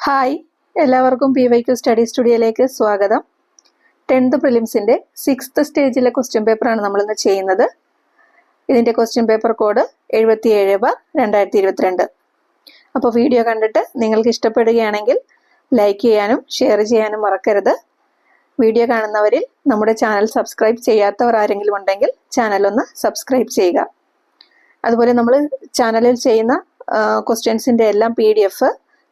Hi, എല്ലാവർക്കും PYQ study സ്റ്റുഡിയോയിലേക്ക് സ്വാഗതം. 10th പ്രിലിംസിൻ്റെ 6th സ്റ്റേജിലെ question പേപ്പറാണ് നമ്മളിന്ന് ചെയ്യുന്നത്. ഇതിൻ്റെ ക്വസ്റ്റ്യൻ പേപ്പർ കോഡ് 77/2022. അപ്പോൾ വീഡിയോ കണ്ടിട്ട് നിങ്ങൾക്ക് ഇഷ്ടപ്പെടുകയാണെങ്കിൽ ലൈക്ക് ചെയ്യാനും ഷെയർ ചെയ്യാനും മറക്കരുത്. വീഡിയോ കാണുന്നവരിൽ നമ്മുടെ ചാനൽ സബ്സ്ക്രൈബ് ചെയ്യാത്തവർ ആരെങ്കിലും ഉണ്ടെങ്കിൽ ചാനലൊന്ന് സബ്സ്ക്രൈബ് ചെയ്യുക. അതുപോലെ നമ്മൾ ചാനലിൽ ചെയ്യുന്ന ക്വസ്റ്റ്യൻസിൻ്റെ എല്ലാം PDF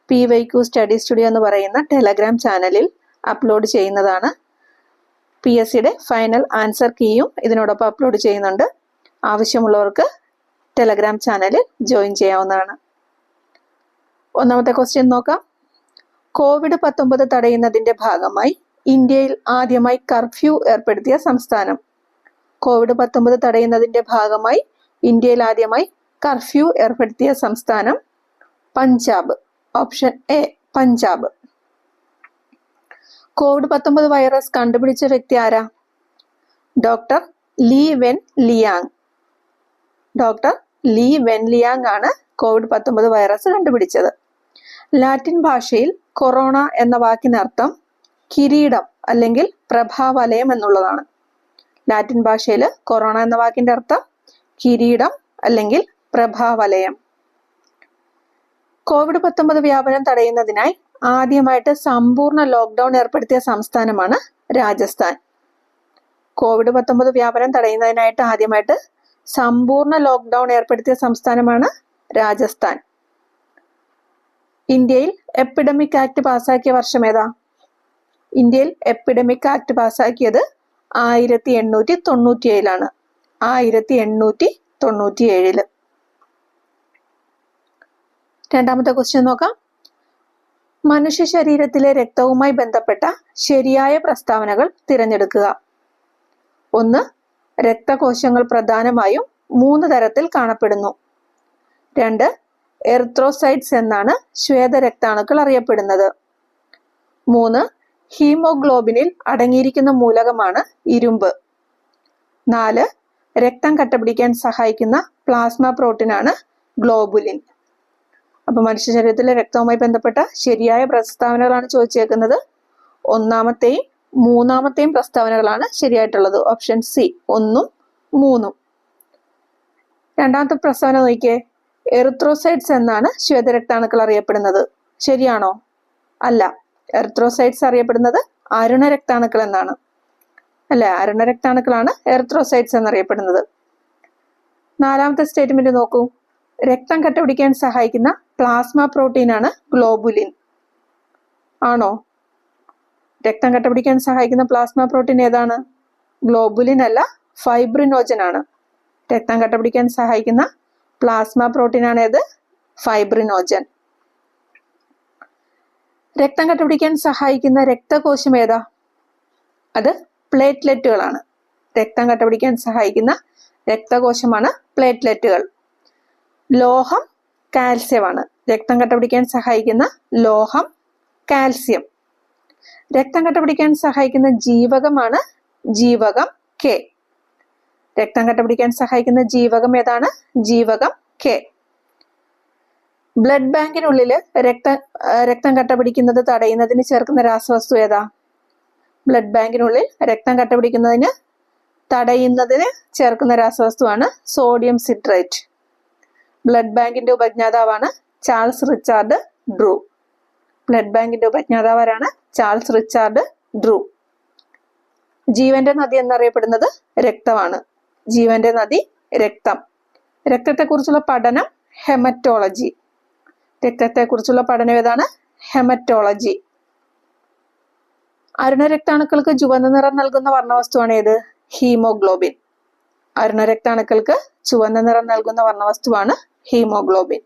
PYQ സ്റ്റഡി സ്റ്റുഡിയോ എന്ന് പറയുന്ന ടെലഗ്രാം ചാനലിൽ അപ്ലോഡ് ചെയ്യുന്നതാണ്. PSCയുടെ ഫൈനൽ ആൻസർ കീയും ഇതിനോടൊപ്പം അപ്ലോഡ് ചെയ്യുന്നുണ്ട്. ആവശ്യമുള്ളവർക്ക് ടെലഗ്രാം ചാനലിൽ ജോയിൻ ചെയ്യാവുന്നതാണ്. ഒന്നാമത്തെ ക്വസ്റ്റ്യൻ നോക്കാം. COVID-19 തടയുന്നതിൻ്റെ ഭാഗമായി ഇന്ത്യയിൽ ആദ്യമായി കർഫ്യൂ ഏർപ്പെടുത്തിയ സംസ്ഥാനം. COVID-19 തടയുന്നതിൻ്റെ ഭാഗമായി ഇന്ത്യയിൽ ആദ്യമായി കർഫ്യൂ ഏർപ്പെടുത്തിയ സംസ്ഥാനം Punjab. Option A Punjab. COVID-19 virus കണ്ടുപിടിച്ച വ്യക്തി ആരാ? Doctor Li Wenliang. Doctor Li Wenliang ആണ് COVID-19 വൈറസ് കണ്ടുപിടിച്ചത്. ലാറ്റിൻ ഭാഷയിൽ കൊറോണ എന്ന വാക്കിനർത്ഥം കിരീടം അല്ലെങ്കിൽ പ്രഭാവലയം എന്നുള്ളതാണ്. ലാറ്റിൻ ഭാഷയിൽ കൊറോണ എന്ന വാക്കിന്റെ അർത്ഥം കിരീടം അല്ലെങ്കിൽ പ്രഭാവലയം. COVID-19 വ്യാപനം തടയുന്നതിനായി ആദ്യമായിട്ട് സമ്പൂർണ്ണ ലോക്ക്ഡൌൺ ഏർപ്പെടുത്തിയ സംസ്ഥാനമാണ് രാജസ്ഥാൻ. COVID-19 വ്യാപനം തടയുന്നതിനായിട്ട് ആദ്യമായിട്ട് സമ്പൂർണ്ണ ലോക്ക്ഡൌൺ ഏർപ്പെടുത്തിയ സംസ്ഥാനമാണ് രാജസ്ഥാൻ. ഇന്ത്യയിൽ എപ്പിഡമിക് ആക്ട് പാസാക്കിയ വർഷം ഏതാ? ഇന്ത്യയിൽ എപ്പിഡമിക് ആക്ട് പാസാക്കിയത് 1897 1897. രണ്ടാമത്തെ ക്വസ്റ്റ്യൻ നോക്കാം. മനുഷ്യ ശരീരത്തിലെ രക്തവുമായി ബന്ധപ്പെട്ട ശരിയായ പ്രസ്താവനകൾ തിരഞ്ഞെടുക്കുക. 1. രക്തകോശങ്ങൾ പ്രധാനമായും 3 തരത്തിൽ കാണപ്പെടുന്നു. 2. എറിത്രോസൈറ്റ്സ് എന്നാണ് ശ്വേതരക്താണുക്കൾ അറിയപ്പെടുന്നത്. 3. ഹീമോഗ്ലോബിനിൽ അടങ്ങിയിരിക്കുന്ന മൂലകമാണ് ഇരുമ്പ്. 4. രക്തം കട്ടപിടിക്കാൻ സഹായിക്കുന്ന പ്ലാസ്മ പ്രോട്ടീനാണ് ഗ്ലോബുലിൻ. അപ്പൊ മനുഷ്യ ശരീരത്തിലെ രക്തവുമായി ബന്ധപ്പെട്ട ശരിയായ പ്രസ്താവനകളാണ് ചോദിച്ചേക്കുന്നത്. 1ാമത്തെയും 3ാമത്തെയും പ്രസ്താവനകളാണ് ശരിയായിട്ടുള്ളത്. Option C 1ഉം 3ഉം. രണ്ടാമത്തെ പ്രസ്താവന നോക്കിയേ. എറിത്രോസൈറ്റ്സ് എന്നാണ് ശ്വേതരക്താണുക്കൾ അറിയപ്പെടുന്നത്. ശരിയാണോ? അല്ല. എറിത്രോസൈറ്റ്സ് അറിയപ്പെടുന്നത് അരുണരക്താണുക്കൾ എന്നാണ്. അല്ലെ, അരുണരക്താണുക്കളാണ് എറിത്രോസൈറ്റ്സ് എന്നറിയപ്പെടുന്നത്. 4ാമത്തെ സ്റ്റേറ്റ്മെന്റ് നോക്കൂ. രക്തം കട്ടപിടിക്കാൻ സഹായിക്കുന്ന പ്ലാസ്മ പ്രോട്ടീനാണ് ഗ്ലോബുലിൻ. ആണോ? രക്തം കട്ടപിടിക്കാൻ സഹായിക്കുന്ന പ്ലാസ്മ പ്രോട്ടീൻ ഏതാണ്? ഗ്ലോബുലിൻ അല്ല, ഫൈബ്രിനോജൻ ആണ്. രക്തം കട്ടപിടിക്കാൻ സഹായിക്കുന്ന പ്ലാസ്മ പ്രോട്ടീൻ ആണ് ഏത്? ഫൈബ്രിനോജൻ. രക്തം കട്ടപിടിക്കാൻ സഹായിക്കുന്ന രക്തകോശം ഏതാ? അത് പ്ലേറ്റ്ലെറ്റുകളാണ്. രക്തം കട്ടപിടിക്കാൻ സഹായിക്കുന്ന രക്തകോശമാണ് പ്ലേറ്റ്ലെറ്റുകൾ. ലോഹം കാൽസ്യമാണ്. രക്തം കട്ടപിടിക്കാൻ സഹായിക്കുന്ന ലോഹം കാൽസ്യം. രക്തം കട്ടപിടിക്കാൻ സഹായിക്കുന്ന ജീവകമാണ് ജീവകം K. രക്തം കട്ടപിടിക്കാൻ സഹായിക്കുന്ന ജീവകം ഏതാണ്? ജീവകം K. ബ്ലഡ് ബാങ്കിനുള്ളില് രക്തം കട്ടപിടിക്കുന്നത് തടയുന്നതിന് ചേർക്കുന്ന രാസവസ്തു ഏതാ? ബ്ലഡ് ബാങ്കിനുള്ളിൽ രക്തം കട്ടപിടിക്കുന്നതിന് തടയുന്നതിന് ചേർക്കുന്ന രാസവസ്തുവാണ് സോഡിയം സിട്രേറ്റ്. ബ്ലഡ് ബാങ്കിന്റെ ഉപജ്ഞാതാവാണ് ചാൾസ് റിച്ചാർഡ് ഡ്രൂ. ബ്ലഡ് ബാങ്കിന്റെ ഉപജ്ഞാതാവാരാണ്? Charles Richard Drew. ജീവന്റെ നദി എന്നറിയപ്പെടുന്നത് രക്തമാണ്. ജീവന്റെ നദി രക്തം. രക്തത്തെക്കുറിച്ചുള്ള പഠനം ഹെമറ്റോളജി. രക്തത്തെക്കുറിച്ചുള്ള പഠനം ഏതാണ്? ഹെമറ്റോളജി. അരുണരക്താണുക്കൾക്ക് ചുവന്ന നിറം നൽകുന്ന വർണ്ണവസ്തുവാണ് ഏത്? ഹീമോഗ്ലോബിൻ. അരുണരക്താണുക്കൾക്ക് ചുവന്ന നിറം നൽകുന്ന വർണ്ണവസ്തുവാണ് ഹീമോഗ്ലോബിൻ.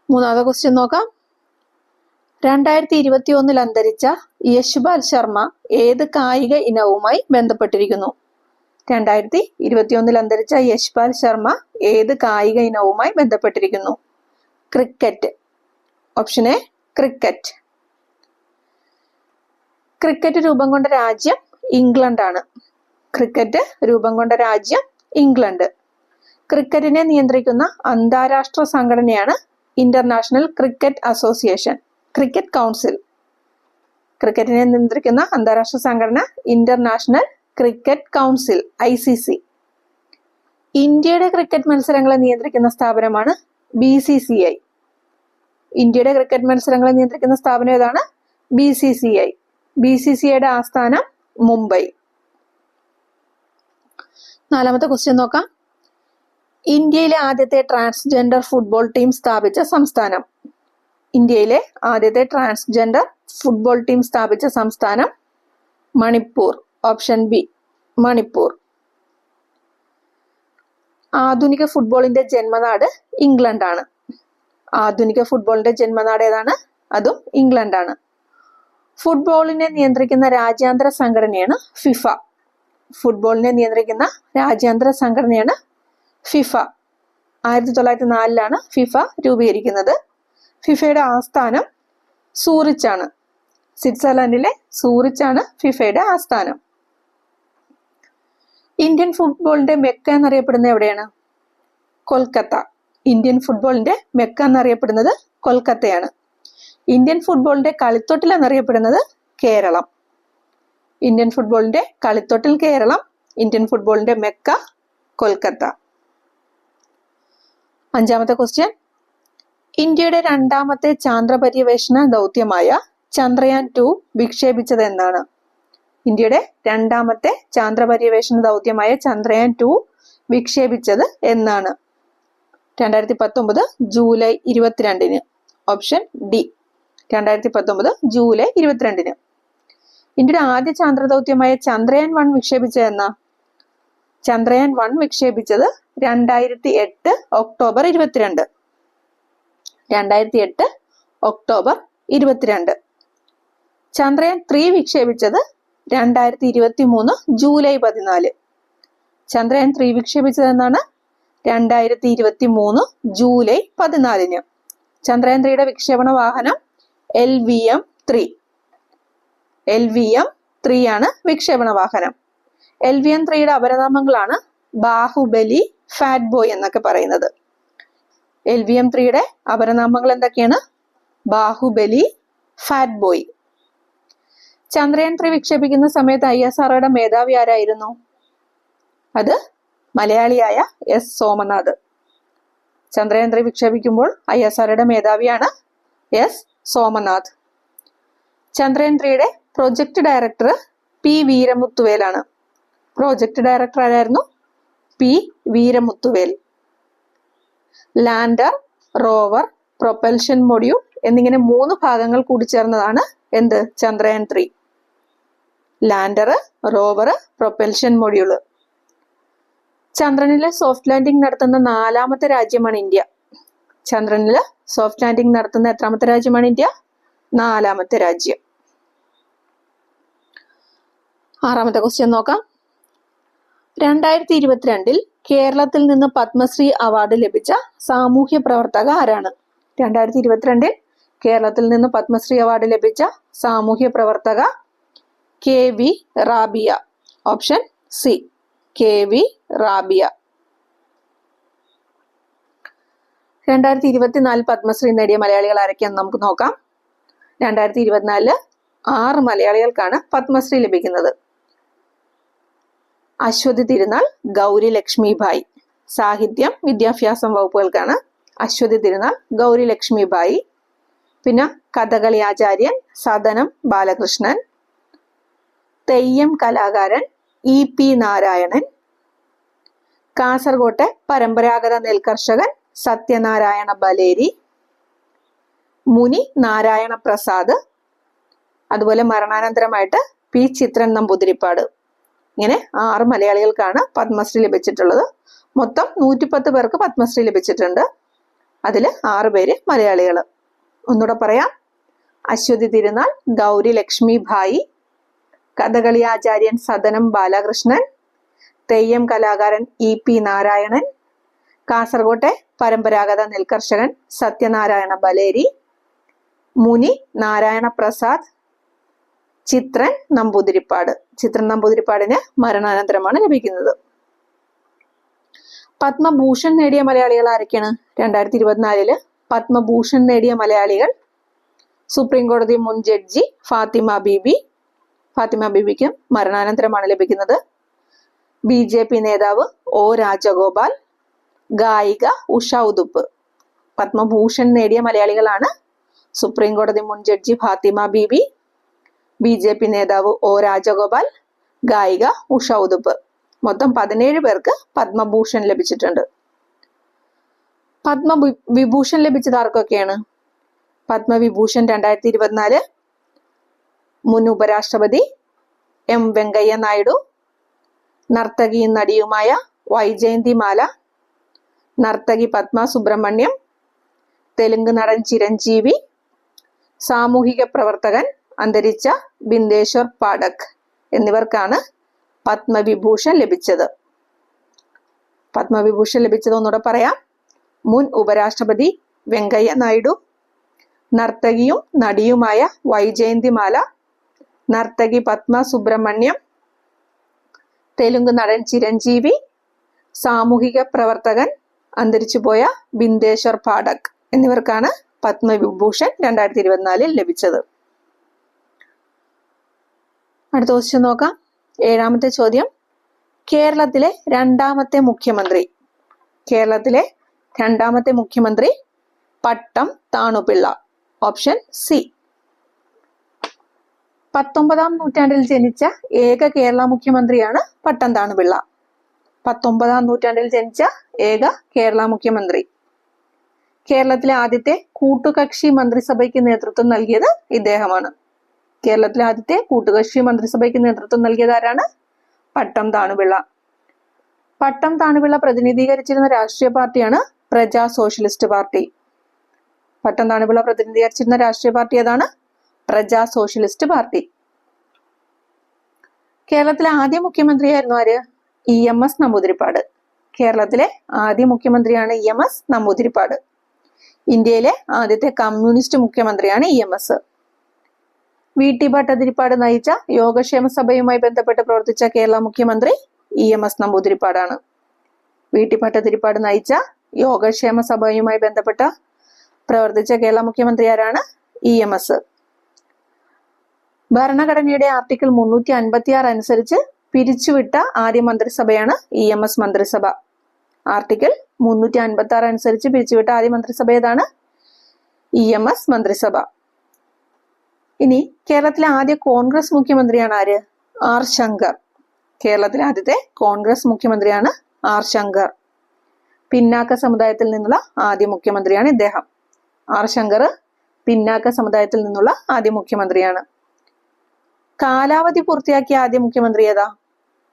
3ാമത്തെ ക്വസ്റ്റ്യൻ നോക്കാം. 2021 അന്തരിച്ച യശ്പാൽ ശർമ്മ ഏത് കായിക ഇനവുമായി ബന്ധപ്പെട്ടിരിക്കുന്നു? 2021 അന്തരിച്ച യശ്പാൽ ശർമ്മ ഏത് കായിക ഇനവുമായി ബന്ധപ്പെട്ടിരിക്കുന്നു? Cricket. Option A cricket. Cricket രൂപം കൊണ്ട രാജ്യം ഇംഗ്ലണ്ടാണ്. ക്രിക്കറ്റ് രൂപം കൊണ്ട രാജ്യം ഇംഗ്ലണ്ട്. ക്രിക്കറ്റിനെ നിയന്ത്രിക്കുന്ന അന്താരാഷ്ട്ര സംഘടനയാണ് international cricket association, cricket council. ക്രിക്കറ്റിനെ നിയന്ത്രിക്കുന്ന അന്താരാഷ്ട്ര സംഘടന ഇന്റർനാഷണൽ ക്രിക്കറ്റ് കൗൺസിൽ, ICC. ഇന്ത്യയുടെ ക്രിക്കറ്റ് മത്സരങ്ങളെ നിയന്ത്രിക്കുന്ന സ്ഥാപനമാണ് BCCI. ഇന്ത്യയുടെ ക്രിക്കറ്റ് മത്സരങ്ങളെ നിയന്ത്രിക്കുന്ന സ്ഥാപനം ഏതാണ്? BCCI. BCCIയുടെ ആസ്ഥാനം മുംബൈ. 4ാമത്തെ ക്വസ്റ്റ്യൻ നോക്കാം. ഇന്ത്യയിലെ ആദ്യത്തെ ട്രാൻസ്ജെൻഡർ ഫുട്ബോൾ ടീം സ്ഥാപിച്ച സംസ്ഥാനം. ഇന്ത്യയിലെ ആദ്യത്തെ ട്രാൻസ്ജെൻഡർ ഫുട്ബോൾ ടീം സ്ഥാപിച്ച സംസ്ഥാനം മണിപ്പൂർ. Option B, Manipur. ആധുനിക ഫുട്ബോളിന്റെ ജന്മനാട് ഇംഗ്ലണ്ടാണ്. ആധുനിക ഫുട്ബോളിന്റെ ജന്മനാട് ഏതാണ്? അതും ഇംഗ്ലണ്ടാണ്. ഫുട്ബോളിനെ നിയന്ത്രിക്കുന്ന രാജ്യാന്തര സംഘടനയാണ് ഫിഫ. ഫുട്ബോളിനെ നിയന്ത്രിക്കുന്ന രാജ്യാന്തര സംഘടനയാണ് ഫിഫ. 1904 ഫിഫ രൂപീകരിക്കുന്നത്. ഫിഫയുടെ ആസ്ഥാനം സൂറിച്ചാണ്. സ്വിറ്റ്സർലൻഡിലെ സൂറിച്ചാണ് ഫിഫയുടെ ആസ്ഥാനം. ഇന്ത്യൻ ഫുട്ബോളിന്റെ മെക്ക എന്നറിയപ്പെടുന്നത് എവിടെയാണ്? കൊൽക്കത്ത. ഇന്ത്യൻ ഫുട്ബോളിന്റെ മെക്ക എന്നറിയപ്പെടുന്നത് കൊൽക്കത്തയാണ്. ഇന്ത്യൻ ഫുട്ബോളിന്റെ കളിത്തൊട്ടിൽ എന്നറിയപ്പെടുന്നത് കേരളം. ഇന്ത്യൻ ഫുട്ബോളിന്റെ കളിത്തൊട്ടിൽ കേരളം, ഇന്ത്യൻ ഫുട്ബോളിന്റെ മെക്ക കൊൽക്കത്ത. 5ാമത്തെ ക്വസ്റ്റ്യൻ. ഇന്ത്യയുടെ 2ാമത്തെ ചാന്ദ്ര പര്യവേഷണ ദൗത്യമായ ചന്ദ്രയാൻ 2 വിക്ഷേപിച്ചത് എന്നാണ്? ഇന്ത്യയുടെ 2ാമത്തെ ചാന്ദ്ര പര്യവേഷണ ദൗത്യമായ ചന്ദ്രയാൻ 2 വിക്ഷേപിച്ചത് എന്നാണ്? 2019 ജൂലൈ 22. Option D, 2019 July 22. ഇന്ത്യയുടെ ആദ്യ ചാന്ദ്ര ദൗത്യമായ ചന്ദ്രയാൻ 1 വിക്ഷേപിച്ചത് എന്നാ? Chandrayaan 1 വിക്ഷേപിച്ചത് 2008 October 22. 2008 October 22. Chandrayaan 3 വിക്ഷേപിച്ചത് 2023 July 14. Chandrayaan 3 വിക്ഷേപിച്ചത് എന്നാണ്? 2023 ജൂലൈ 14. ചന്ദ്രയാൻ 3യുടെ വിക്ഷേപണ വാഹനം LVM-3. LVM-3 ആണ് വിക്ഷേപണ വാഹനം. LVM-3യുടെ അപരനാമങ്ങളാണ് ബാഹുബലി, ഫാറ്റ് ബോയ് എന്നൊക്കെ പറയുന്നത്. LVM-3യുടെ അപരനാമങ്ങൾ എന്തൊക്കെയാണ്? Baahubali, fat boy. ചന്ദ്രയാൻ 3 വിക്ഷേപിക്കുന്ന സമയത്ത് ISROയുടെ മേധാവി ആരായിരുന്നു? അത് മലയാളിയായ S സോമനാഥ്. ചന്ദ്രയാൻ 3 വിക്ഷേപിക്കുമ്പോൾ ISROയുടെ മേധാവിയാണ് S സോമനാഥ്. ചന്ദ്രയാൻ 3യുടെ പ്രൊജക്ട് ഡയറക്ടർ P വീരമുത്തുവേലാണ്. പ്രോജക്ട് ഡയറക്ടർ ആരായിരുന്നു? P Veeramuthuvel. Lander, rover, propulsion module എന്നിങ്ങനെ 3 ഭാഗങ്ങൾ കൂടി ചേർന്നതാണ് എന്ത്? Chandrayaan 3. Lander, rover, propulsion module. ചന്ദ്രനിലെ സോഫ്റ്റ് ലാൻഡിംഗ് നടത്തുന്ന 4ാമത്തെ രാജ്യമാണ് ഇന്ത്യ. ചന്ദ്രനില് സോഫ്റ്റ് ലാൻഡിംഗ് നടത്തുന്ന എത്രാമത്തെ രാജ്യമാണ് ഇന്ത്യ? 4ാമത്തെ രാജ്യം. 6ാമത്തെ ക്വസ്റ്റ്യൻ നോക്കാം. 2022 കേരളത്തിൽ നിന്ന് പത്മശ്രീ അവാർഡ് ലഭിച്ച സാമൂഹ്യ പ്രവർത്തക ആരാണ്? 2022 കേരളത്തിൽ നിന്ന് പത്മശ്രീ അവാർഡ് ലഭിച്ച സാമൂഹ്യ പ്രവർത്തക KV Rabiya. Option C, KV Rabiya. 2024 Padmashri നേടിയ മലയാളികൾ ആരൊക്കെയാന്ന് നമുക്ക് നോക്കാം. 2024 6 മലയാളികൾക്കാണ് പത്മശ്രീ ലഭിക്കുന്നത്. അശ്വതി തിരുനാൾ, ഗൗരി ലക്ഷ്മി ഭായ്. സാഹിത്യം, വിദ്യാഭ്യാസം വകുപ്പുകൾക്കാണ് അശ്വതി തിരുനാൾ, ഗൗരി ലക്ഷ്മി ഭായ്. പിന്നെ കഥകളി ആചാര്യൻ സദനം ബാലകൃഷ്ണൻ. തെയ്യം കലാകാരൻ EP നാരായണൻ. കാസർകോട്ടെ പരമ്പരാഗത നെൽകർഷകൻ സത്യനാരായണ ബലേരി. മുനി നാരായണ പ്രസാദ്. അതുപോലെ മരണാനന്തരമായിട്ട് P ചിത്രൻ നമ്പൂതിരിപ്പാട്. ഇങ്ങനെ 6 മലയാളികൾക്കാണ് പത്മശ്രീ ലഭിച്ചിട്ടുള്ളത്. മൊത്തം 110 പേർക്ക് പത്മശ്രീ ലഭിച്ചിട്ടുണ്ട്. അതിൽ 6 പേര് മലയാളികൾ. ഒന്നുകൂടെ പറയാം. അശ്വതി തിരുനാൾ, ഗൗരി ലക്ഷ്മി ഭായി, കഥകളി ആചാര്യൻ സദനം ബാലകൃഷ്ണൻ, തെയ്യം കലാകാരൻ EP നാരായണൻ, കാസർകോട്ടെ പരമ്പരാഗത നെൽകർഷകൻ സത്യനാരായണ ബലേരി, മുനി നാരായണ പ്രസാദ്, ചിത്രൻ നമ്പൂതിരിപ്പാട്. ചിത്രൻ നമ്പൂതിരിപ്പാടിന് മരണാനന്തരമാണ് ലഭിക്കുന്നത്. പത്മഭൂഷൺ നേടിയ മലയാളികൾ ആരൊക്കെയാണ്? 2024 പത്മഭൂഷൺ നേടിയ മലയാളികൾ. സുപ്രീം കോടതി മുൻ ജഡ്ജി ഫാത്തിമ ബീബി. ഫാത്തിമ ബീബിക്ക് മരണാനന്തരമാണ് ലഭിക്കുന്നത്. BJP നേതാവ് O രാജഗോപാൽ. ഗായിക ഉഷ ഉദുപ്പ്. പത്മഭൂഷൺ നേടിയ മലയാളികളാണ് സുപ്രീം കോടതി മുൻ ജഡ്ജി ഫാത്തിമ ബീബി, BJP നേതാവ് O രാജഗോപാൽ, ഗായിക ഉഷ ഉദുപ്പ്. മൊത്തം 17 പേർക്ക് പത്മഭൂഷൺ ലഭിച്ചിട്ടുണ്ട്. പത്മവിഭൂഷൺ ലഭിച്ചത് ആർക്കൊക്കെയാണ്? പത്മവിഭൂഷൺ 2024 മുൻ ഉപരാഷ്ട്രപതി M വെങ്കയ്യ നായിഡു, നർത്തകിയും നടിയുമായ വൈജയന്തിമാല, നർത്തകി പത്മ സുബ്രഹ്മണ്യം, തെലുങ്ക് നടൻ ചിരഞ്ജീവി, സാമൂഹിക പ്രവർത്തകൻ അന്തരിച്ച ബിന്ദേശ്വർ പാഠക് എന്നിവർക്കാണ് പത്മവിഭൂഷൺ ലഭിച്ചത്. പത്മവിഭൂഷൺ ലഭിച്ചത് ഒന്നുകൂടെ പറയാം. മുൻ ഉപരാഷ്ട്രപതി വെങ്കയ്യ നായിഡു, നർത്തകിയും നടിയുമായ വൈജയന്തിമാല, നർത്തകി പത്മ സുബ്രഹ്മണ്യം, തെലുങ്ക് നടൻ ചിരഞ്ജീവി, സാമൂഹിക പ്രവർത്തകൻ അന്തരിച്ചുപോയ ബിന്ദേശ്വർ പാഠക് എന്നിവർക്കാണ് പത്മവിഭൂഷൺ 2024 ലഭിച്ചത്. അടുത്ത ക്വസ്റ്റ്യൻ നോക്കാം. 7ാമത്തെ ചോദ്യം. കേരളത്തിലെ രണ്ടാമത്തെ മുഖ്യമന്ത്രി. കേരളത്തിലെ രണ്ടാമത്തെ മുഖ്യമന്ത്രി പട്ടം താണുപിള്ള. Option C. 19ാം നൂറ്റാണ്ടിൽ ജനിച്ച ഏക കേരള മുഖ്യമന്ത്രിയാണ് പട്ടം താണുപിള്ള. 19ാം നൂറ്റാണ്ടിൽ ജനിച്ച ഏക കേരള മുഖ്യമന്ത്രി. കേരളത്തിലെ ആദ്യത്തെ കൂട്ടുകക്ഷി മന്ത്രിസഭയ്ക്ക് നേതൃത്വം നൽകിയത് ഇദ്ദേഹമാണ്. കേരളത്തിലെ ആദ്യത്തെ കൂട്ടുകക്ഷി മന്ത്രിസഭയ്ക്ക് നേതൃത്വം നൽകിയത് ആരാണ്? പട്ടം താണുപിള്ള. പട്ടം താണുപിള്ള പ്രതിനിധീകരിച്ചിരുന്ന രാഷ്ട്രീയ പാർട്ടിയാണ് പ്രജാ സോഷ്യലിസ്റ്റ് പാർട്ടി. പട്ടം താണുപിള്ള പ്രതിനിധീകരിച്ചിരുന്ന രാഷ്ട്രീയ പാർട്ടി ഏതാണ്? Praja socialist party. കേരളത്തിലെ ആദ്യ മുഖ്യമന്ത്രിയായിരുന്നു ആര്? EMS നമ്പൂതിരിപ്പാട്. കേരളത്തിലെ ആദ്യ മുഖ്യമന്ത്രിയാണ് EMS നമ്പൂതിരിപ്പാട്. ഇന്ത്യയിലെ ആദ്യത്തെ കമ്മ്യൂണിസ്റ്റ് മുഖ്യമന്ത്രിയാണ് EMS. VT ഭട്ടതിരിപ്പാട് നയിച്ച യോഗക്ഷേമ സഭയുമായി ബന്ധപ്പെട്ട് പ്രവർത്തിച്ച കേരള മുഖ്യമന്ത്രി EMS നമ്പൂതിരിപ്പാടാണ്. VT ഭട്ടതിരിപ്പാട് നയിച്ച യോഗക്ഷേമ സഭയുമായി ബന്ധപ്പെട്ട പ്രവർത്തിച്ച കേരള മുഖ്യമന്ത്രി ആരാണ്? EMS. ഭരണഘടനയുടെ ആർട്ടിക്കിൾ 356 അനുസരിച്ച് പിരിച്ചുവിട്ട ആദ്യ മന്ത്രിസഭയാണ് EMS മന്ത്രിസഭ. ആർട്ടിക്കിൾ 356 അനുസരിച്ച് പിരിച്ചുവിട്ട ആദ്യ മന്ത്രിസഭ ഏതാണ്? EMS മന്ത്രിസഭ. ഇനി കേരളത്തിലെ ആദ്യ കോൺഗ്രസ് മുഖ്യമന്ത്രിയാണ് ആര്? R ശങ്കർ. കേരളത്തിലെ ആദ്യത്തെ കോൺഗ്രസ് മുഖ്യമന്ത്രിയാണ് R ശങ്കർ. പിന്നാക്ക സമുദായത്തിൽ നിന്നുള്ള ആദ്യ മുഖ്യമന്ത്രിയാണ് ഇദ്ദേഹം. R ശങ്കർ പിന്നാക്ക സമുദായത്തിൽ നിന്നുള്ള ആദ്യ മുഖ്യമന്ത്രിയാണ്. കാലാവധി പൂർത്തിയാക്കിയ ആദ്യ മുഖ്യമന്ത്രി ഏതാ?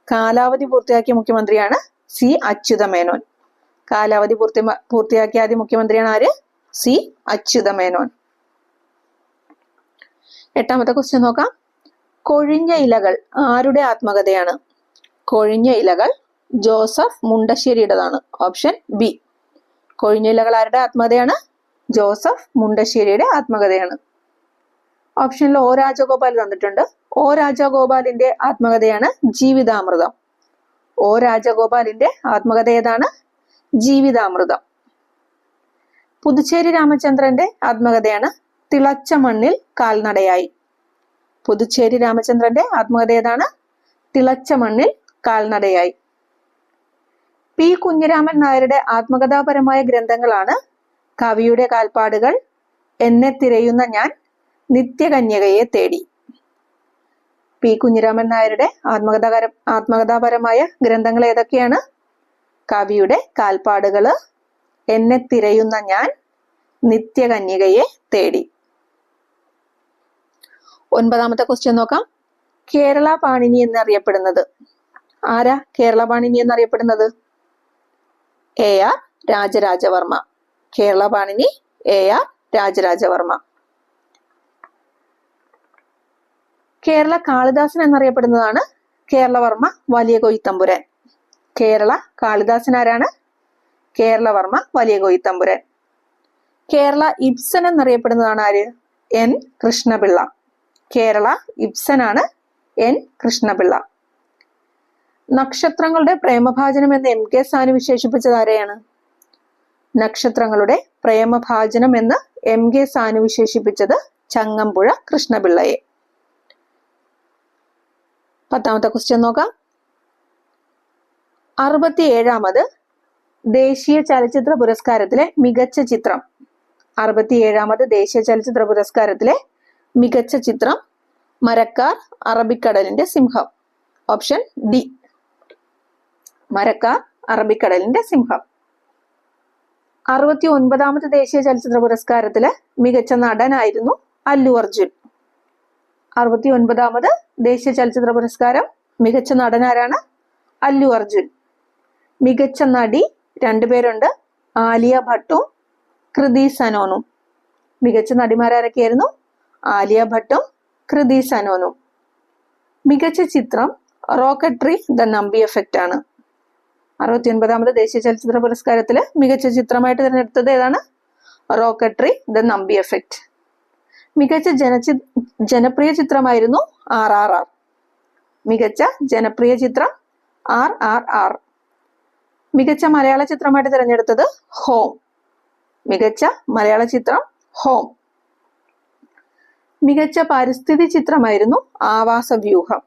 കാലാവധി പൂർത്തിയാക്കിയ മുഖ്യമന്ത്രിയാണ് C അച്യുതമേനോൻ. കാലാവധി പൂർത്തിയാക്കിയ ആദ്യ മുഖ്യമന്ത്രിയാണ് ആര്? C അച്യുതമേനോൻ. 8ാമത്തെ ക്വസ്റ്റ്യൻ നോക്കാം. കൊഴിഞ്ഞ ഇലകൾ ആരുടെ ആത്മകഥയാണ്? കൊഴിഞ്ഞ ഇലകൾ ജോസഫ് മുണ്ടശ്ശേരിയുടേതാണ്. Option B. കൊഴിഞ്ഞ ഇലകൾ ആരുടെ ആത്മകഥയാണ്? ജോസഫ് മുണ്ടശ്ശേരിയുടെ ആത്മകഥയാണ്. ഓപ്ഷനിൽ O രാജഗോപാൽ തന്നിട്ടുണ്ട്. O രാജഗോപാലിന്റെ ആത്മകഥയാണ് ജീവിതാമൃതം. O രാജഗോപാലിന്റെ ആത്മകഥ ഏതാണ്? ജീവിതാമൃതം. പുതുച്ചേരി രാമചന്ദ്രന്റെ ആത്മകഥയാണ് തിളച്ച മണ്ണിൽ കാൽനടയായി. പുതുച്ചേരി രാമചന്ദ്രന്റെ ആത്മകഥ ഏതാണ്? തിളച്ച മണ്ണിൽ കാൽനടയായി. P കുഞ്ഞിരാമൻ നായരുടെ ആത്മകഥാപരമായ ഗ്രന്ഥങ്ങളാണ് കവിയുടെ കാൽപ്പാടുകൾ, എന്നെ തിരയുന്ന ഞാൻ, നിത്യകന്യകയെ തേടി. P കുഞ്ഞിരാമൻ നായരുടെ ആത്മകഥാപരമായ ഗ്രന്ഥങ്ങൾ ഏതൊക്കെയാണ്? കവിയുടെ കാൽപ്പാടുകള്, എന്നെ തിരയുന്ന ഞാൻ, നിത്യകന്യകയെ തേടി. 9ാമത്തെ ക്വസ്റ്റ്യൻ നോക്കാം. കേരള പാണിനി എന്നറിയപ്പെടുന്നത് ആരാ? കേരള പാണിനി എന്നറിയപ്പെടുന്നത് AR രാജരാജവർമ്മ. കേരള പാണിനി AR രാജരാജവർമ്മ. കേരള കാളിദാസൻ എന്നറിയപ്പെടുന്നതാണ് കേരളവർമ്മ വലിയ കൊയ്ത്തമ്പുരാൻ. കേരള കാളിദാസൻ ആരാണ്? കേരളവർമ്മ വലിയ കൊയ്ത്തമ്പുരാൻ. കേരള ഇബ്സൻ എന്നറിയപ്പെടുന്നതാണ് ആര്? N കൃഷ്ണപിള്ള. കേരള ഇബ്സൻ ആണ് N കൃഷ്ണപിള്ള. നക്ഷത്രങ്ങളുടെ പ്രേമഭാജനം എന്ന് MK സാനു വിശേഷിപ്പിച്ചത് ആരെയാണ്? നക്ഷത്രങ്ങളുടെ പ്രേമഭാജനം എന്ന് MK സാനു വിശേഷിപ്പിച്ചത് ചങ്ങമ്പുഴ കൃഷ്ണപിള്ളയെ. 10ാമത്തെ ക്വസ്റ്റ്യൻ നോക്കാം. 67ാമത് ദേശീയ ചലച്ചിത്ര പുരസ്കാരത്തിലെ മികച്ച ചിത്രം. 67ാമത് ദേശീയ ചലച്ചിത്ര പുരസ്കാരത്തിലെ മികച്ച ചിത്രം മരക്കാർ, അറബിക്കടലിന്റെ സിംഹം. ഓപ്ഷൻ ഡി, മരക്കാർ, അറബിക്കടലിന്റെ സിംഹം. 69ാമത് ദേശീയ ചലച്ചിത്ര പുരസ്കാരത്തിലെ മികച്ച നടനായിരുന്നു അല്ലു അർജുൻ. 69ാമത് ദേശീയ ചലച്ചിത്ര പുരസ്കാരം മികച്ച നടനാരാണ്? അല്ലു അർജുൻ. മികച്ച നടി 2 പേരുണ്ട്, ആലിയ ഭട്ടും കൃതി സനോനും. മികച്ച നടിമാരൊക്കെയായിരുന്നു? ആലിയ ഭട്ടും കൃതി സനോനും. മികച്ച ചിത്രം റോക്കട്രി ദ നമ്പി എഫക്റ്റ് ആണ്. 69ാമത് ദേശീയ ചലച്ചിത്ര പുരസ്കാരത്തില് മികച്ച ചിത്രമായിട്ട് തിരഞ്ഞെടുത്തത് ഏതാണ്? Rocketry the Nambi effect. മികച്ച ജനപ്രിയ ചിത്രമായിരുന്നു RRR. മികച്ച ജനപ്രിയ ചിത്രം RRR. മികച്ച മലയാള ചിത്രമായിട്ട് തിരഞ്ഞെടുത്തത് ഹോം. മികച്ച മലയാള ചിത്രം ഹോം. മികച്ച പരിസ്ഥിതി ചിത്രമായിരുന്നു ആവാസവ്യൂഹം.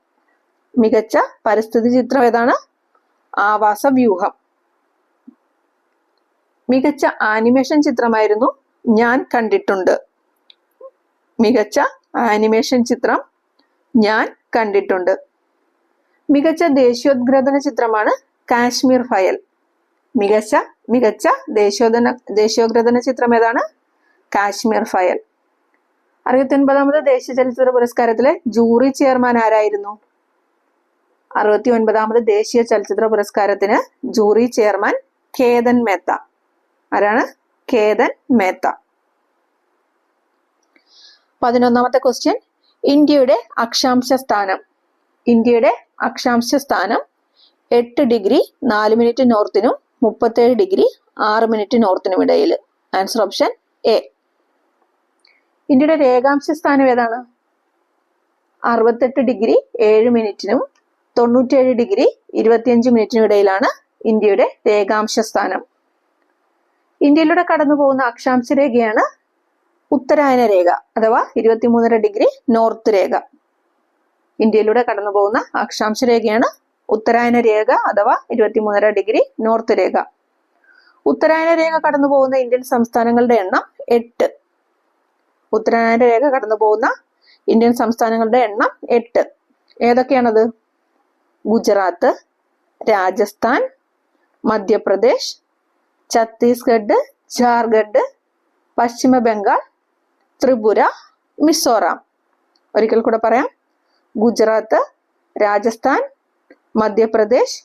മികച്ച പരിസ്ഥിതി ചിത്രം ഏതാണ്? ആവാസവ്യൂഹം. മികച്ച ആനിമേഷൻ ചിത്രമായിരുന്നു ഞാൻ കണ്ടിട്ടുണ്ട്. മികച്ച ആനിമേഷൻ ചിത്രം ഞാൻ കണ്ടിട്ടുണ്ട്. മികച്ച ദേശീയോദ്ഗ്രഥന ചിത്രമാണ് കാശ്മീർ ഫയൽ. മികച്ച ദേശീയോദ്ഗ്രഥന ചിത്രം ഏതാണ്? കാശ്മീർ ഫയൽ. 69ാമത് ദേശീയ ചലച്ചിത്ര പുരസ്കാരത്തിലെ ജൂറി ചെയർമാൻ ആരായിരുന്നു? 69ാമത് ദേശീയ ചലച്ചിത്ര പുരസ്കാരത്തിന് ജൂറി ചെയർമാൻ കേതൻ മേത്ത. ആരാണ്? കേതൻ മേത്ത. 11ാമത്തെ ക്വസ്റ്റ്യൻ. ഇന്ത്യയുടെ അക്ഷാംശ സ്ഥാനം. ഇന്ത്യയുടെ അക്ഷാംശ സ്ഥാനം 8 ഡിഗ്രി 4 മിനിറ്റ് നോർത്തിനും 37 ഡിഗ്രി 6 മിനിറ്റ് നോർത്തിനും ഇടയിൽ. Answer option A. ഇന്ത്യയുടെ രേഖാംശ സ്ഥാനം ഏതാണ്? 68 ഡിഗ്രി 7 മിനിറ്റിനും 97 ഡിഗ്രി 25 മിനിറ്റിനും ഇടയിലാണ് ഇന്ത്യയുടെ രേഖാംശ സ്ഥാനം. ഇന്ത്യയിലൂടെ കടന്നു പോകുന്ന അക്ഷാംശ രേഖയാണ് ഉത്തരായന രേഖ അഥവാ 23.5 ഡിഗ്രി നോർത്ത് രേഖ. ഇന്ത്യയിലൂടെ കടന്നു പോകുന്ന അക്ഷാംശ രേഖയാണ് ഉത്തരായന രേഖ അഥവാ 23.5 ഡിഗ്രി നോർത്ത് രേഖ. ഉത്തരായന രേഖ കടന്നു പോകുന്ന ഇന്ത്യൻ സംസ്ഥാനങ്ങളുടെ എണ്ണം 8. ഉത്തരായന രേഖ കടന്നു പോകുന്ന ഇന്ത്യൻ സംസ്ഥാനങ്ങളുടെ എണ്ണം 8. ഏതൊക്കെയാണത്? ഗുജറാത്ത്, രാജസ്ഥാൻ, മധ്യപ്രദേശ്, ഛത്തീസ്ഗഡ്, ജാർഖണ്ഡ്, പശ്ചിമ ബംഗാൾ, ത്രിപുര, മിസോറാം. ഒരിക്കൽ കൂടെ പറയാം. ഗുജറാത്ത്, രാജസ്ഥാൻ, മധ്യപ്രദേശ്,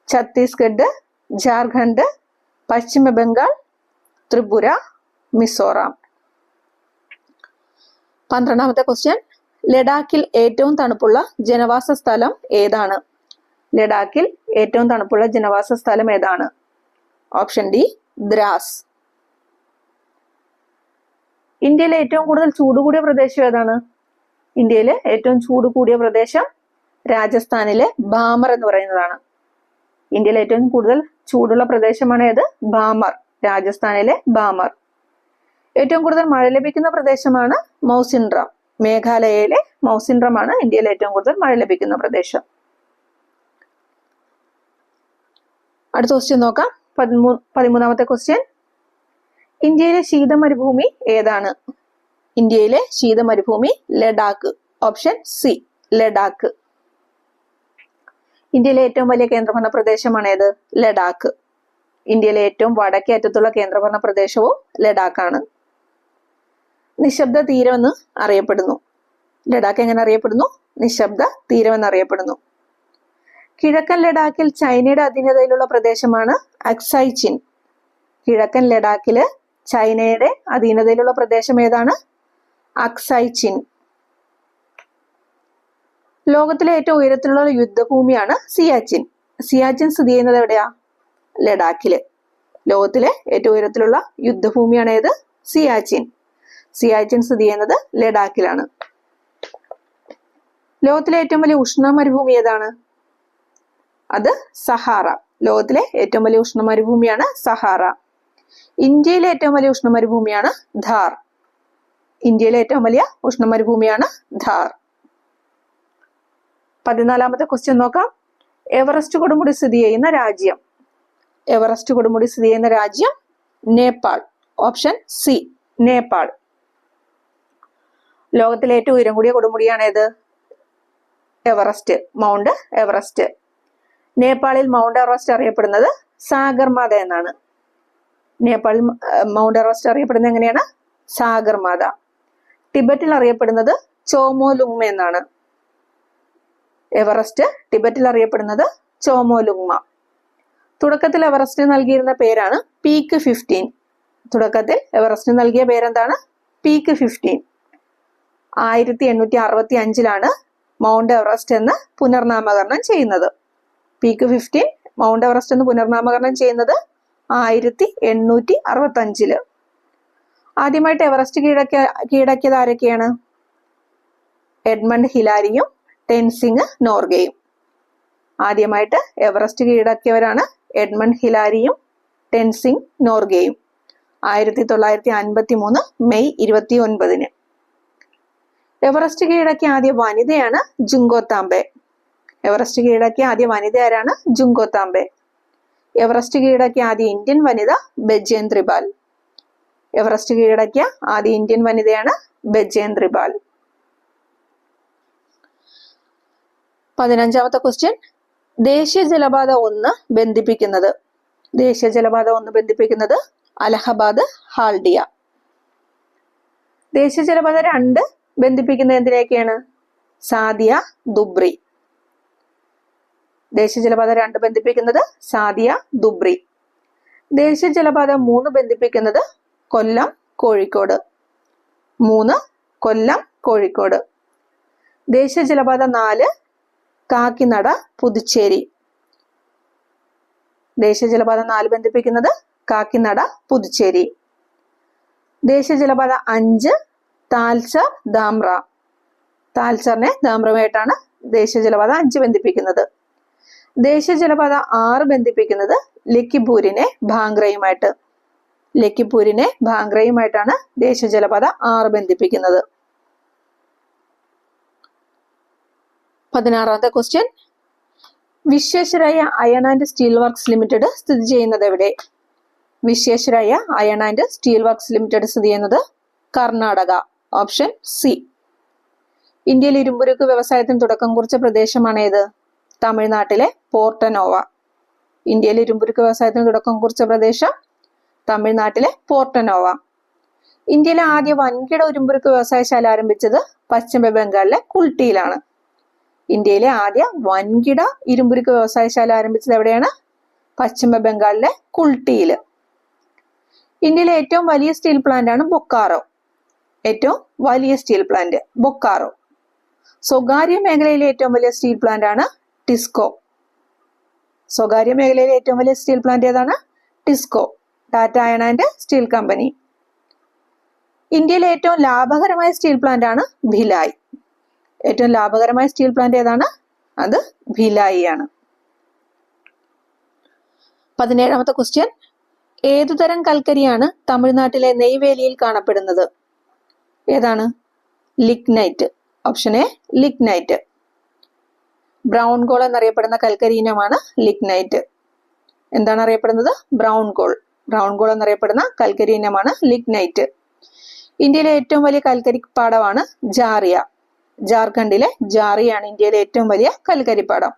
ഛത്തീസ്ഗഡ്, ജാർഖണ്ഡ്, പശ്ചിമ ബംഗാൾ, ത്രിപുര, മിസോറാം. 12ാമത്തെ ക്വസ്റ്റ്യൻ. ലഡാക്കിൽ ഏറ്റവും തണുപ്പുള്ള ജനവാസ സ്ഥലം ഏതാണ്? ലഡാക്കിൽ ഏറ്റവും തണുപ്പുള്ള ജനവാസ സ്ഥലം ഏതാണ്? Option D, Dras. ഇന്ത്യയിലെ ഏറ്റവും കൂടുതൽ ചൂട് കൂടിയ പ്രദേശം ഏതാണ്? ഇന്ത്യയിലെ ഏറ്റവും ചൂട് കൂടിയ പ്രദേശം രാജസ്ഥാനിലെ ബാമർ എന്ന് പറയുന്നതാണ്. ഇന്ത്യയിലെ ഏറ്റവും കൂടുതൽ ചൂടുള്ള പ്രദേശമാണ് ഏത്? ബാമർ. രാജസ്ഥാനിലെ ബാമർ. ഏറ്റവും കൂടുതൽ മഴ ലഭിക്കുന്ന പ്രദേശമാണ് മൗസിൻഡ്രം. മേഘാലയയിലെ മൗസിൻഡ്രമാണ് ഇന്ത്യയിലെ ഏറ്റവും കൂടുതൽ മഴ ലഭിക്കുന്ന പ്രദേശം. അടുത്ത ക്വസ്റ്റ്യൻ നോക്കാം. 13ാമത്തെ ക്വസ്റ്റ്യൻ. ഇന്ത്യയിലെ ശീതമരുഭൂമി ഏതാണ്? ഇന്ത്യയിലെ ശീതമരുഭൂമി ലഡാക്ക്. Option C, Ladakh. ഇന്ത്യയിലെ ഏറ്റവും വലിയ കേന്ദ്രഭരണ പ്രദേശമാണ് ഏത്? ലഡാക്ക്. ഇന്ത്യയിലെ ഏറ്റവും വടക്കേ അറ്റത്തുള്ള കേന്ദ്രഭരണ പ്രദേശവും ലഡാക്കാണ്. നിശബ്ദ തീരം എന്ന് അറിയപ്പെടുന്നു. ലഡാക്ക് എങ്ങനെ അറിയപ്പെടുന്നു? നിശബ്ദ തീരം എന്നറിയപ്പെടുന്നു. കിഴക്കൻ ലഡാക്കിൽ ചൈനയുടെ അധീനതയിലുള്ള പ്രദേശമാണ് അക്സൈ ചിൻ. കിഴക്കൻ ലഡാക്കില് ചൈനയുടെ അധീനതയിലുള്ള പ്രദേശം ഏതാണ്? അക്സൈ ചിൻ. ലോകത്തിലെ ഏറ്റവും ഉയരത്തിലുള്ള യുദ്ധഭൂമിയാണ് സിയാച്ചിൻ. സിയാച്ചിൻ സ്ഥിതി ചെയ്യുന്നത് എവിടെയാ? ലഡാക്കില്. ലോകത്തിലെ ഏറ്റവും ഉയരത്തിലുള്ള യുദ്ധഭൂമിയാണ് ഏത്? സിയാച്ചിൻ. സിയാച്ചിൻ സ്ഥിതി ചെയ്യുന്നത് ലഡാക്കിലാണ്. ലോകത്തിലെ ഏറ്റവും വലിയ ഉഷ്ണ മരുഭൂമി ഏതാണ്? അത് സഹാറ. ലോകത്തിലെ ഏറ്റവും വലിയ ഉഷ്ണ മരുഭൂമിയാണ് സഹാറ. ഇന്ത്യയിലെ ഏറ്റവും വലിയ ഉഷ്ണമരുഭൂമിയാണ് ധാർ. ഇന്ത്യയിലെ ഏറ്റവും വലിയ ഉഷ്ണമരുഭൂമിയാണ് ധാർ. 14ാമത്തെ ക്വസ്റ്റ്യൻ നോക്കാം. എവറസ്റ്റ് കൊടുമുടി സ്ഥിതി ചെയ്യുന്ന രാജ്യം. എവറസ്റ്റ് കൊടുമുടി സ്ഥിതി ചെയ്യുന്ന രാജ്യം നേപ്പാൾ. Option C, Nepal. ലോകത്തിലെ ഏറ്റവും ഉയരം കൂടിയ കൊടുമുടിയാണ് ഏത്? Everest, mount Everest. നേപ്പാളിൽ മൗണ്ട് എവറസ്റ്റ് അറിയപ്പെടുന്നത് സാഗർമാത എന്നാണ്. നേപ്പാളിൽ മൗണ്ട് എവറസ്റ്റ് അറിയപ്പെടുന്നത് എങ്ങനെയാണ്? സാഗർമാത. ടിബറ്റിൽ അറിയപ്പെടുന്നത് ചോമോലുങ്മ എന്നാണ്. എവറസ്റ്റ് ടിബറ്റിൽ അറിയപ്പെടുന്നത് ചോമോലുങ്മ. തുടക്കത്തിൽ എവറസ്റ്റ് നൽകിയിരുന്ന പേരാണ് പീക്ക് 15. തുടക്കത്തിൽ എവറസ്റ്റ് നൽകിയ പേരെന്താണ്? പീക്ക് 15. 1865 മൗണ്ട് എവറസ്റ്റ് എന്ന് പുനർനാമകരണം ചെയ്യുന്നത്. പീക്ക് 15 മൗണ്ട് എവറസ്റ്റ് എന്ന് പുനർനാമകരണം ചെയ്യുന്നത് 1865. ആദ്യമായിട്ട് എവറസ്റ്റ് കീഴടക്കിയത് ആരൊക്കെയാണ്? എഡ്മണ്ട് ഹിലാരിയും ടെൻസിങ് നോർഗയും. ആദ്യമായിട്ട് എവറസ്റ്റ് കീഴടക്കിയവരാണ് എഡ്മണ്ട് ഹിലാരിയും ടെൻസിങ് നോർഗയും. 1953 മെയ് 29. എവറസ്റ്റ് കീഴടക്കിയ ആദ്യ വനിതയാണ് ജുങ്കോ താംബെ. എവറസ്റ്റ് കീഴടക്കിയ ആദ്യ വനിത ആരാണ്? ജുങ്കോ താംബെ. എവറസ്റ്റ് കീഴടക്കിയ ആദ്യ ഇന്ത്യൻ വനിത ബെജേന്ദ്രി പാൽ. എവറസ്റ്റ് കീഴടക്കിയ ആദ്യ ഇന്ത്യൻ വനിതയാണ് ബെജേന്ദ്രി പാൽ. 15ാമത്തെ ക്വസ്റ്റ്യൻ. ദേശീയ ജലപാത 1 ബന്ധിപ്പിക്കുന്നത്. ദേശീയ ജലപാത 1 ബന്ധിപ്പിക്കുന്നത് അലഹബാദ് ഹാൽഡിയ. ദേശീയ ജലപാത 2 ബന്ധിപ്പിക്കുന്നത് എന്തിനൊക്കെയാണ്? സാദിയ ദുബ്രി. ദേശീയ ജലപാത 2 ബന്ധിപ്പിക്കുന്നത് സാദിയ ദുബ്രി. ദേശീയ ജലപാത 3 ബന്ധിപ്പിക്കുന്നത് കൊല്ലം കോഴിക്കോട്. 3 കൊല്ലം കോഴിക്കോട്. ദേശീയ ജലപാത 4 കാക്കിനട പുതുച്ചേരി. ദേശീയ ജലപാത 4 ബന്ധിപ്പിക്കുന്നത് കാക്കിനട പുതുച്ചേരി. ദേശീയ ജലപാത 5 താൽച്ചർ ധാംറ. താൽച്ചറിനെ ധാംറയുമായിട്ടാണ് ദേശീയ ജലപാത 5 ബന്ധിപ്പിക്കുന്നത്. ദേശീയ ജലപാത 6 ബന്ധിപ്പിക്കുന്നത് ലക്കിപൂരിനെ ഭാംഗ്രയുമായിട്ട്. ലക്കിപൂരിനെ ഭാംഗ്രയുമായിട്ടാണ് ദേശീയ ജലപാത 6 ബന്ധിപ്പിക്കുന്നത്. 16ാമത്തെ question. Visvesvaraya iron and steel works limited സ്ഥിതി ചെയ്യുന്നത് എവിടെ? Visvesvaraya iron and steel works limited സ്ഥിതി ചെയ്യുന്നത് കർണാടക. Option C. ഇന്ത്യയിൽ ഇരുമ്പുരുക്ക് വ്യവസായത്തിന് തുടക്കം കുറിച്ച പ്രദേശമാണ് ഏത്? തമിഴ്നാട്ടിലെ പോർട്ടനോവ. ഇന്ത്യയിൽ ഇരുമ്പുരുക്ക് വ്യവസായത്തിന് തുടക്കം കുറിച്ച പ്രദേശം തമിഴ്നാട്ടിലെ പോർട്ടനോവ. ഇന്ത്യയിലെ ആദ്യ വൻകിട ഇരുമ്പുരുക്ക് വ്യവസായശാല ആരംഭിച്ചത് പശ്ചിമ ബംഗാളിലെ കുൾട്ടിയിലാണ്. ഇന്ത്യയിലെ ആദ്യ വൻകിട ഇരുമ്പുരുക്ക് വ്യവസായശാല ആരംഭിച്ചത് എവിടെയാണ്? പശ്ചിമ ബംഗാളിലെ കുൾട്ടിയില്. ഇന്ത്യയിലെ ഏറ്റവും വലിയ സ്റ്റീൽ പ്ലാന്റ് ആണ് ബൊക്കാറോ. ഏറ്റവും വലിയ സ്റ്റീൽ പ്ലാന്റ് ബൊക്കാറോ. സ്വകാര്യ മേഖലയിലെ ഏറ്റവും വലിയ സ്റ്റീൽ പ്ലാന്റ് ആണ് ടിസ്കോ. സ്വകാര്യ മേഖലയിലെ ഏറ്റവും വലിയ സ്റ്റീൽ പ്ലാന്റ് ഏതാണ്? TISCO, Tata iron and steel company. ഇന്ത്യയിലെ ഏറ്റവും ലാഭകരമായ സ്റ്റീൽ പ്ലാന്റ് ആണ് ഭിലായ്. ഏറ്റവും ലാഭകരമായ സ്റ്റീൽ പ്ലാന്റ് ഏതാണ്? അത് ഭിലായി ആണ്. 17ാമത്തെ ക്വസ്റ്റ്യൻ. ഏതുതരം കൽക്കരിയാണ് തമിഴ്നാട്ടിലെ നെയ്വേലിയിൽ കാണപ്പെടുന്നത്? ഏതാണ്? Lignite. Option A, lignite. Brown goal എന്നറിയപ്പെടുന്ന കൽക്കരി ഇനമാണ് ലിഗ്നൈറ്റ്. എന്താണ് അറിയപ്പെടുന്നത്? Brown goal. ബ്രൗൺ ഗോൾ എന്നറിയപ്പെടുന്ന കൽക്കരി ഇനമാണ് ലിഗ്നൈറ്റ്. ഇന്ത്യയിലെ ഏറ്റവും വലിയ കൽക്കരിപ്പാടമാണ് ജാറിയ. ജാർഖണ്ഡിലെ ജാറിയാണ് ഇന്ത്യയിലെ ഏറ്റവും വലിയ കൽക്കരിപ്പാടം.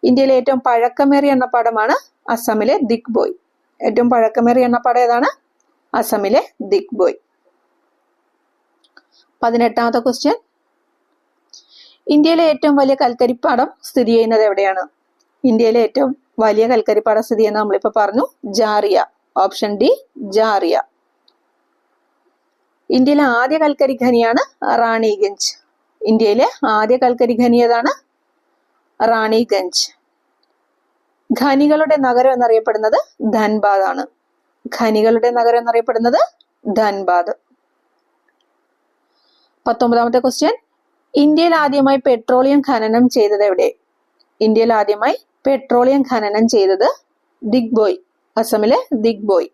ഇന്ത്യയിലെ ഏറ്റവും പഴക്കമേറിയ എണ്ണപ്പാടമാണ് അസമിലെ ദിഗ്ബോയ്. ഏറ്റവും പഴക്കമേറിയ എണ്ണപ്പാടം ഏതാണ്? അസമിലെ ദിഗ്ബോയ്. 18ാമത്തെ ക്വസ്റ്റ്യൻ. ഇന്ത്യയിലെ ഏറ്റവും വലിയ കൽക്കരിപ്പാടം സ്ഥിതി ചെയ്യുന്നത് എവിടെയാണ്? ഇന്ത്യയിലെ ഏറ്റവും വലിയ കൽക്കരിപ്പാടം സ്ഥിതി ചെയ്യുന്നത് നമ്മളിപ്പോ പറഞ്ഞു, ജാറിയ. Option D, Jharia. ഇന്ത്യയിലെ ആദ്യ കൽക്കരി ഖനിയാണ് റാണിഗഞ്ച്. ഇന്ത്യയിലെ ആദ്യ കൽക്കരി ഖനി ഏതാണ്? റാണിഗഞ്ച്. ഖനികളുടെ നഗരം എന്നറിയപ്പെടുന്നത് ധൻബാദ് ആണ്. ഖനികളുടെ നഗരം എന്നറിയപ്പെടുന്നത് ധൻബാദ്. 19ാമത്തെ ക്വസ്റ്റ്യൻ. ഇന്ത്യയിൽ ആദ്യമായി പെട്രോളിയം ഖനനം ചെയ്തത് എവിടെ? ഇന്ത്യയിൽ ആദ്യമായി പെട്രോളിയം ഖനനം ചെയ്തത് ദിഗ്ബോയ്, അസമിലെ ദിഗ്ബോയ്.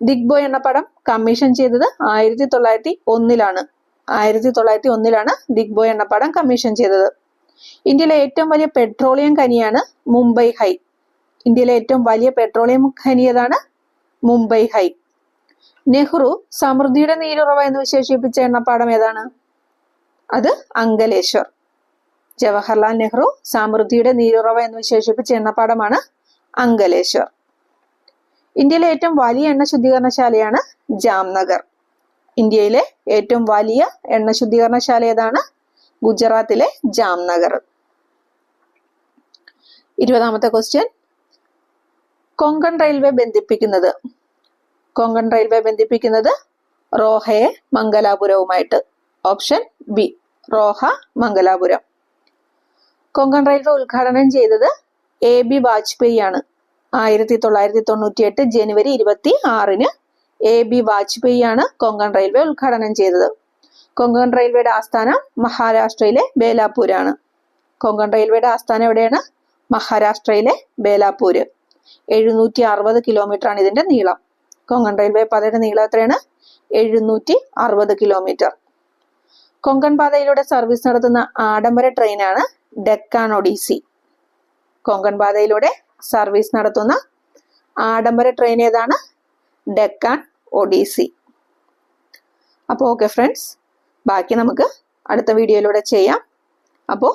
ദിഗ്ബോയ് എന്ന പടം കമ്മീഷൻ ചെയ്തത് 1901-ലാണ്. 1901-ലാണ് ദിഗ്ബോയ് എന്ന പടം കമ്മീഷൻ ചെയ്തത്. ഇന്ത്യയിലെ ഏറ്റവും വലിയ പെട്രോളിയം ഖനിയാണ് മുംബൈ ഹൈ. ഇന്ത്യയിലെ ഏറ്റവും വലിയ പെട്രോളിയം ഖനി ഏതാണ്? മുംബൈ ഹൈ. നെഹ്റു സമൃദ്ധിയുടെ നീരുറവ എന്ന് വിശേഷിപ്പിച്ച എണ്ണപ്പാടം ഏതാണ്? അത് അങ്കലേശ്വർ. ജവഹർലാൽ നെഹ്റു സമൃദ്ധിയുടെ നീരുറവ എന്ന് വിശേഷിപ്പിച്ച എണ്ണപ്പാടമാണ് അങ്കലേശ്വർ. ഇന്ത്യയിലെ ഏറ്റവും വലിയ എണ്ണ ശുദ്ധീകരണശാലയാണ് ജാംനഗർ. ഇന്ത്യയിലെ ഏറ്റവും വലിയ എണ്ണ ശുദ്ധീകരണശാല ഏതാണ്? ഗുജറാത്തിലെ ജാംനഗർ. 20ാമത്തെ ക്വസ്റ്റ്യൻ. കൊങ്കൺ റെയിൽവേ ബന്ധിപ്പിക്കുന്നത് റോഹയെ മംഗലാപുരവുമായിട്ട്. Option B, Roha Mangalapuram. Konkan railway ഉദ്ഘാടനം ചെയ്തത് AB വാജ്പേയി ആണ്. 1998 ജനുവരി 26-ന് AB വാജ്പേയി ആണ് കൊങ്കൺ റെയിൽവേ ഉദ്ഘാടനം ചെയ്തത്. കൊങ്കൺ റെയിൽവേയുടെ ആസ്ഥാനം മഹാരാഷ്ട്രയിലെ ബേലാപൂരാണ്. കൊങ്കൺ റെയിൽവേയുടെ ആസ്ഥാനം എവിടെയാണ്? മഹാരാഷ്ട്രയിലെ ബേലാപൂര്. 760 കിലോമീറ്റർ ആണ് ഇതിന്റെ നീളം. കൊങ്കൺ റെയിൽവേ പാതയുടെ നീളം എത്രയാണ്? 760 കിലോമീറ്റർ. കൊങ്കൺ പാതയിലൂടെ സർവീസ് നടത്തുന്ന ആഡംബര ട്രെയിനാണ് ഡെക്കാൻ ഒഡീസി. കൊങ്കൺ പാതയിലൂടെ സർവീസ് നടത്തുന്ന ആഡംബര ട്രെയിൻ ഏതാണ്? ഡെക്കാൻ ഒഡീസി. അപ്പോൾ ഓക്കെ ഫ്രണ്ട്സ്, ബാക്കി നമുക്ക് അടുത്ത വീഡിയോയിലൂടെ ചെയ്യാം. അപ്പോൾ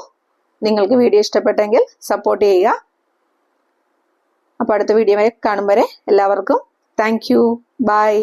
നിങ്ങൾക്ക് വീഡിയോ ഇഷ്ടപ്പെട്ടെങ്കിൽ സപ്പോർട്ട് ചെയ്യുക. അപ്പോൾ അടുത്ത വീഡിയോ കാണും വരെ എല്ലാവർക്കും താങ്ക് യു. ബൈ.